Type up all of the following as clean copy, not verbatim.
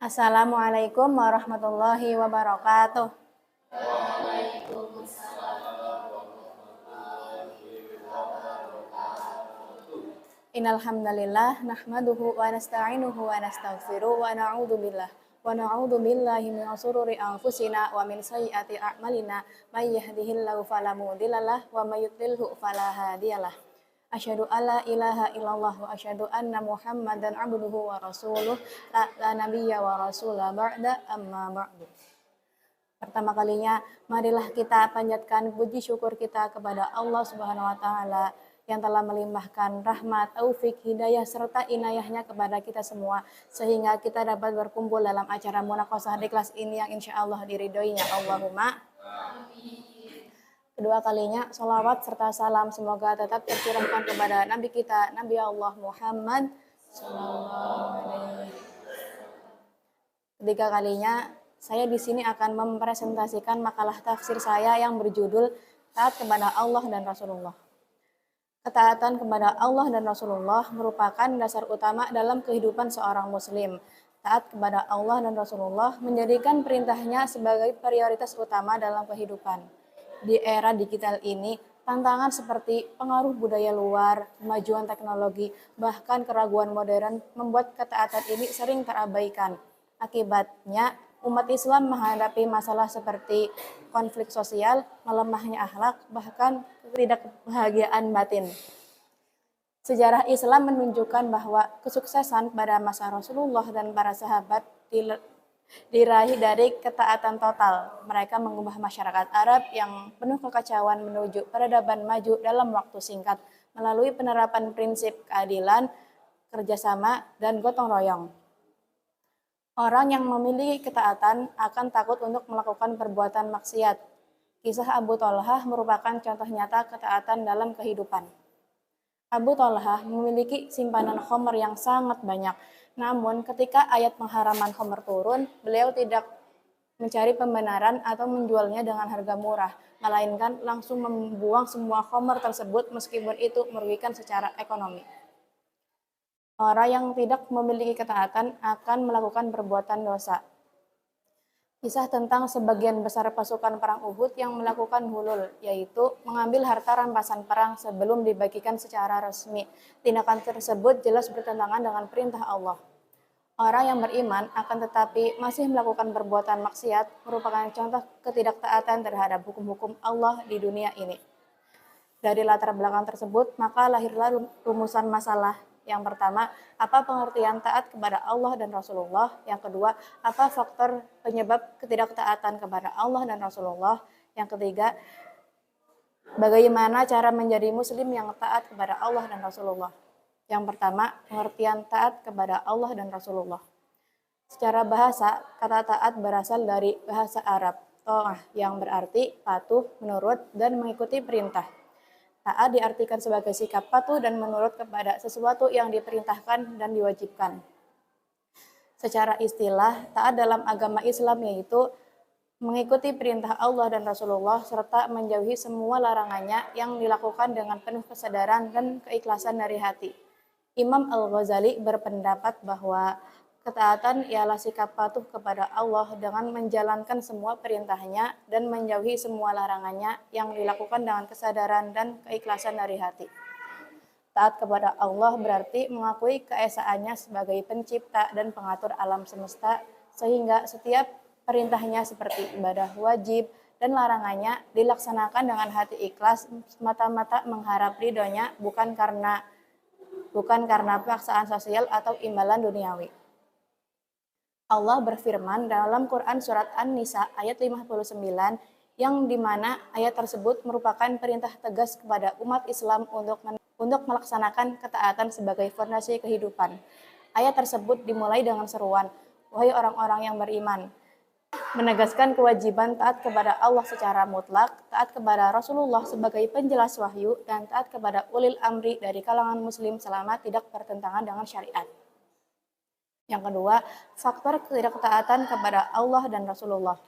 Assalamualaikum warahmatullahi wabarakatuh. Innal hamdalillah nahmaduhu wa nasta'inuhu wa nastaghfiruh wa na'udzu billahi min shururi anfusina wa min sayyiati a'malina may yahdihillahu fala mudhillalah wa may yudlilhu fala hadiyalah. Asyhadu alla ilaha illallah wa asyhadu anna Muhammadan abduhu wa rasuluh la nabiyya wa rasula ba'da amma ba'du. Pertama kalinya, marilah kita panjatkan puji syukur kita kepada Allah Subhanahu wa taala yang telah melimpahkan rahmat, taufik, hidayah serta inayahnya kepada kita semua sehingga kita dapat berkumpul dalam acara munaqashah di kelas ini yang insya Allah diridhoinya. Allahumma. Kedua kalinya, sholawat serta salam semoga tetap tercurahkan kepada Nabi kita, Nabi Allah Muhammad sallallahu alaihi. Ketiga kalinya, saya di sini akan mempresentasikan makalah tafsir saya yang berjudul Taat kepada Allah dan Rasulullah. Ketaatan kepada Allah dan Rasulullah merupakan dasar utama dalam kehidupan seorang muslim. Taat kepada Allah dan Rasulullah menjadikan perintahnya sebagai prioritas utama dalam kehidupan. Di era digital ini, tantangan seperti pengaruh budaya luar, kemajuan teknologi, bahkan keraguan modern membuat ketaatan ini sering terabaikan. Akibatnya, umat Islam menghadapi masalah seperti konflik sosial, melemahnya akhlak, bahkan ketidakbahagiaan batin. Sejarah Islam menunjukkan bahwa kesuksesan pada masa Rasulullah dan para sahabat diraih dari ketaatan total. Mereka mengubah masyarakat Arab yang penuh kekacauan menuju peradaban maju dalam waktu singkat melalui penerapan prinsip keadilan, kerjasama, dan gotong royong. Orang yang memiliki ketaatan akan takut untuk melakukan perbuatan maksiat. Kisah Abu Thalhah merupakan contoh nyata ketaatan dalam kehidupan. Abu Thalhah memiliki simpanan khamr yang sangat banyak. Namun ketika ayat pengharaman khamr turun, beliau tidak mencari pembenaran atau menjualnya dengan harga murah, melainkan langsung membuang semua khamr tersebut meskipun itu merugikan secara ekonomi. Orang yang tidak memiliki ketaatan akan melakukan perbuatan dosa. Kisah tentang sebagian besar pasukan perang Uhud yang melakukan hulul, yaitu mengambil harta rampasan perang sebelum dibagikan secara resmi. Tindakan tersebut jelas bertentangan dengan perintah Allah. Orang yang beriman akan tetapi masih melakukan perbuatan maksiat merupakan contoh ketidaktaatan terhadap hukum-hukum Allah di dunia ini. Dari latar belakang tersebut, maka lahirlah rumusan masalah. Yang pertama, apa pengertian taat kepada Allah dan Rasulullah? Yang kedua, apa faktor penyebab ketidaktaatan kepada Allah dan Rasulullah? Yang ketiga, bagaimana cara menjadi muslim yang taat kepada Allah dan Rasulullah? Yang pertama, pengertian taat kepada Allah dan Rasulullah. Secara bahasa, kata taat berasal dari bahasa Arab, ta'ah, yang berarti patuh, menurut, dan mengikuti perintah. Taat diartikan sebagai sikap patuh dan menurut kepada sesuatu yang diperintahkan dan diwajibkan. Secara istilah, taat dalam agama Islam yaitu mengikuti perintah Allah dan Rasulullah serta menjauhi semua larangannya yang dilakukan dengan penuh kesadaran dan keikhlasan dari hati. Imam Al-Ghazali berpendapat bahwa ketaatan ialah sikap patuh kepada Allah dengan menjalankan semua perintahnya dan menjauhi semua larangannya yang dilakukan dengan kesadaran dan keikhlasan dari hati. Taat kepada Allah berarti mengakui keesaannya sebagai pencipta dan pengatur alam semesta, sehingga setiap perintahnya seperti ibadah wajib dan larangannya dilaksanakan dengan hati ikhlas semata-mata mengharap ridhonya bukan karena paksaan sosial atau imbalan duniawi. Allah berfirman dalam Quran Surat An-Nisa ayat 59 yang dimana ayat tersebut merupakan perintah tegas kepada umat Islam untuk melaksanakan ketaatan sebagai fondasi kehidupan. Ayat tersebut dimulai dengan seruan, "Wahai orang-orang yang beriman," menegaskan kewajiban taat kepada Allah secara mutlak, taat kepada Rasulullah sebagai penjelas wahyu, dan taat kepada ulil amri dari kalangan muslim selama tidak bertentangan dengan syariat. Yang kedua, faktor ketidaktaatan kepada Allah dan Rasulullah.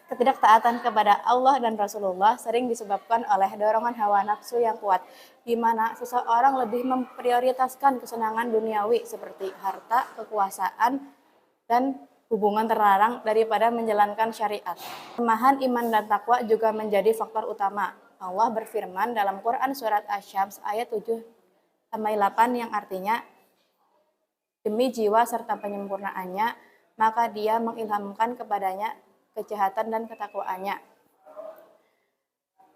Ketidaktaatan kepada Allah dan Rasulullah sering disebabkan oleh dorongan hawa nafsu yang kuat, di mana seseorang lebih memprioritaskan kesenangan duniawi seperti harta, kekuasaan, dan hubungan terlarang daripada menjalankan syariat. Kelemahan iman dan takwa juga menjadi faktor utama. Allah berfirman dalam Quran surat Asy-Syams ayat 7-8 yang artinya, demi jiwa serta penyempurnaannya, maka Dia mengilhamkan kepadanya kejahatan dan ketakwaannya.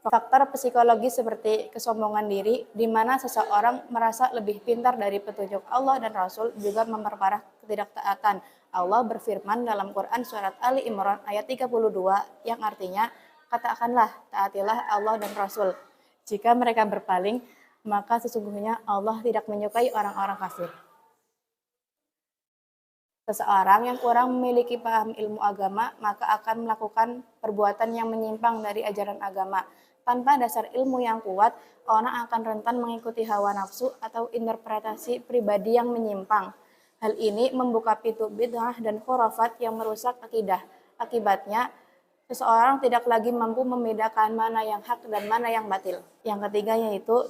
Faktor psikologis seperti kesombongan diri, di mana seseorang merasa lebih pintar dari petunjuk Allah dan Rasul, juga memperparah ketidaktaatan. Allah berfirman dalam Quran surat Ali Imran ayat 32 yang artinya, katakanlah, taatilah Allah dan Rasul. Jika mereka berpaling, maka sesungguhnya Allah tidak menyukai orang-orang kafir. Seseorang yang kurang memiliki paham ilmu agama, maka akan melakukan perbuatan yang menyimpang dari ajaran agama. Tanpa dasar ilmu yang kuat, orang akan rentan mengikuti hawa nafsu atau interpretasi pribadi yang menyimpang. Hal ini membuka pintu bid'ah dan khurafat yang merusak akidah. Akibatnya, seseorang tidak lagi mampu membedakan mana yang hak dan mana yang batil. Yang ketiga yaitu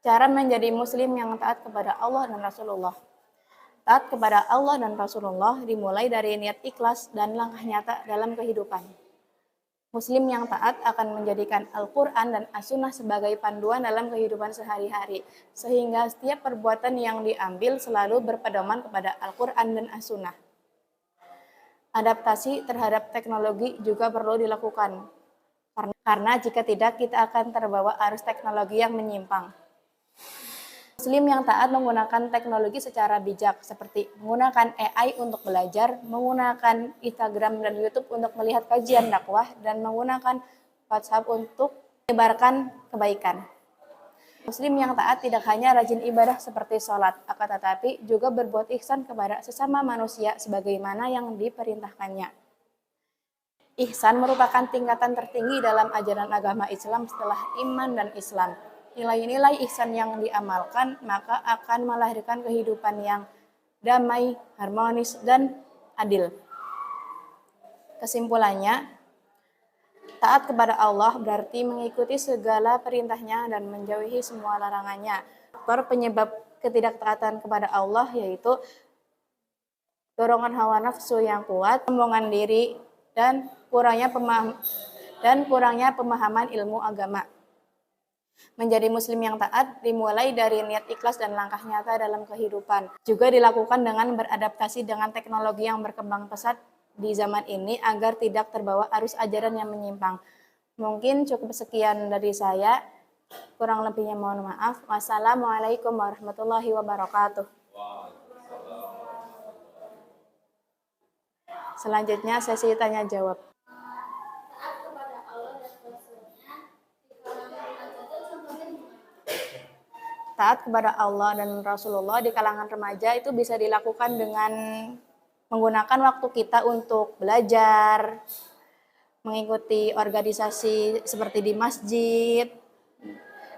cara menjadi muslim yang taat kepada Allah dan Rasulullah. Taat kepada Allah dan Rasulullah dimulai dari niat ikhlas dan langkah nyata dalam kehidupan. Muslim yang taat akan menjadikan Al-Quran dan As-Sunnah sebagai panduan dalam kehidupan sehari-hari, sehingga setiap perbuatan yang diambil selalu berpedoman kepada Al-Quran dan As-Sunnah. Adaptasi terhadap teknologi juga perlu dilakukan, karena jika tidak kita akan terbawa arus teknologi yang menyimpang. Muslim yang taat menggunakan teknologi secara bijak, seperti menggunakan AI untuk belajar, menggunakan Instagram dan YouTube untuk melihat kajian dakwah, dan menggunakan WhatsApp untuk menyebarkan kebaikan. Muslim yang taat tidak hanya rajin ibadah seperti sholat, akan tetapi juga berbuat ihsan kepada sesama manusia sebagaimana yang diperintahkannya. Ihsan merupakan tingkatan tertinggi dalam ajaran agama Islam setelah iman dan Islam. Nilai-nilai ihsan yang diamalkan maka akan melahirkan kehidupan yang damai, harmonis, dan adil. Kesimpulannya, taat kepada Allah berarti mengikuti segala perintahnya dan menjauhi semua larangannya. Faktor penyebab ketidaktaatan kepada Allah yaitu dorongan hawa nafsu yang kuat, sombongan diri, dan kurangnya pemahaman ilmu agama. Menjadi muslim yang taat dimulai dari niat ikhlas dan langkah nyata dalam kehidupan. Juga dilakukan dengan beradaptasi dengan teknologi yang berkembang pesat di zaman ini agar tidak terbawa arus ajaran yang menyimpang. Mungkin cukup sekian dari saya. Kurang lebihnya mohon maaf. Wassalamualaikum warahmatullahi wabarakatuh. Selanjutnya sesi tanya jawab. Taat kepada Allah dan Rasulullah di kalangan remaja itu bisa dilakukan dengan menggunakan waktu kita untuk belajar, mengikuti organisasi seperti di masjid,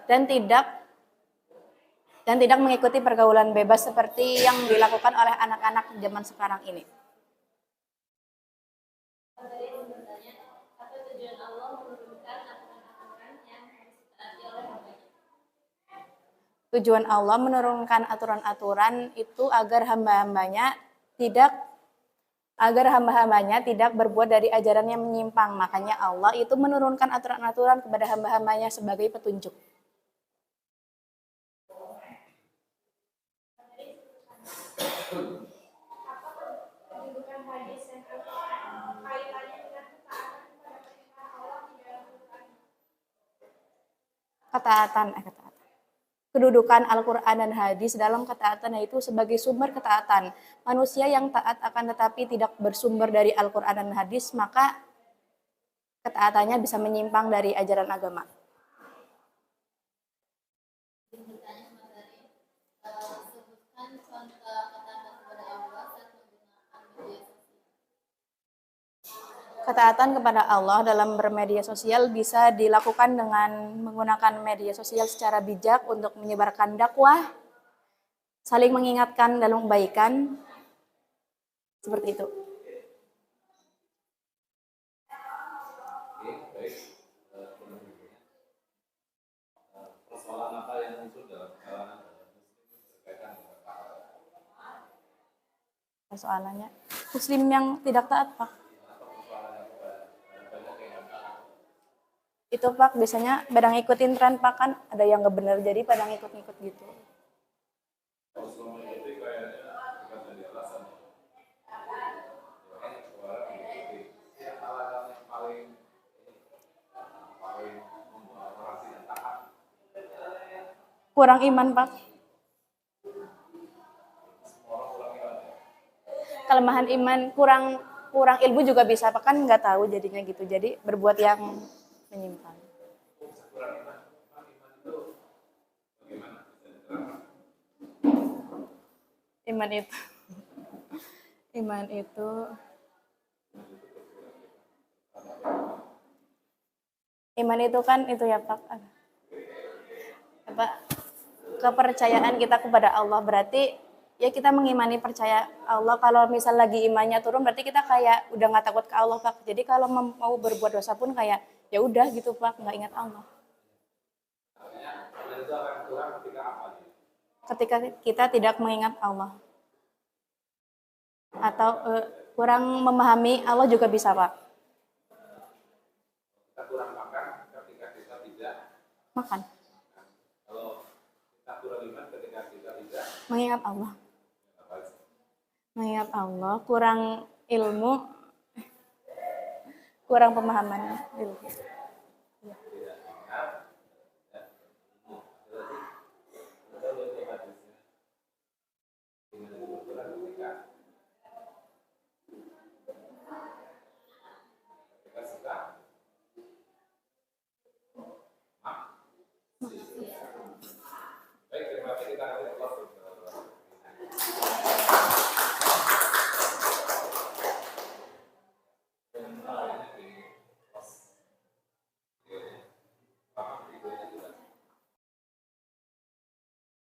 dan tidak mengikuti pergaulan bebas seperti yang dilakukan oleh anak-anak zaman sekarang ini. Tujuan Allah menurunkan aturan-aturan itu agar hamba-hambanya tidak berbuat dari ajaran yang menyimpang. Makanya Allah itu menurunkan aturan-aturan kepada hamba-hambanya sebagai petunjuk. Ketaatan. Kedudukan Al-Quran dan hadis dalam ketaatan yaitu sebagai sumber ketaatan. Manusia yang taat akan tetapi tidak bersumber dari Al-Quran dan hadis, maka ketaatannya bisa menyimpang dari ajaran agama. Ketaatan kepada Allah dalam bermedia sosial bisa dilakukan dengan menggunakan media sosial secara bijak untuk menyebarkan dakwah, saling mengingatkan dalam kebaikan, seperti itu. Persoalan apa yang muncul dalam kalangan muslim berkaitan dengan persoalannya? Muslim yang tidak taat, Pak. Itu, Pak, biasanya pada ngikutin tren, Pak, kan ada yang nggak bener jadi pada ngikut-ngikut gitu. Kurang iman, Pak. Kelemahan iman, kurang kurang ilmu juga bisa, Pak, kan nggak tahu jadinya gitu. Jadi berbuat yang menyimpang. Iman itu iman itu iman itu kan itu ya, Pak, apa, kepercayaan kita kepada Allah. Berarti ya kita mengimani percaya Allah. Kalau misal lagi imannya turun berarti kita kayak udah nggak takut ke Allah, Pak. Jadi kalau mau berbuat dosa pun kayak ya udah gitu, Pak, nggak ingat Allah. Ketika kita tidak mengingat Allah atau kurang memahami Allah juga bisa, Pak. Makan. Mengingat Allah. Mengingat Allah, kurang ilmu, kurang pemahaman ilmu.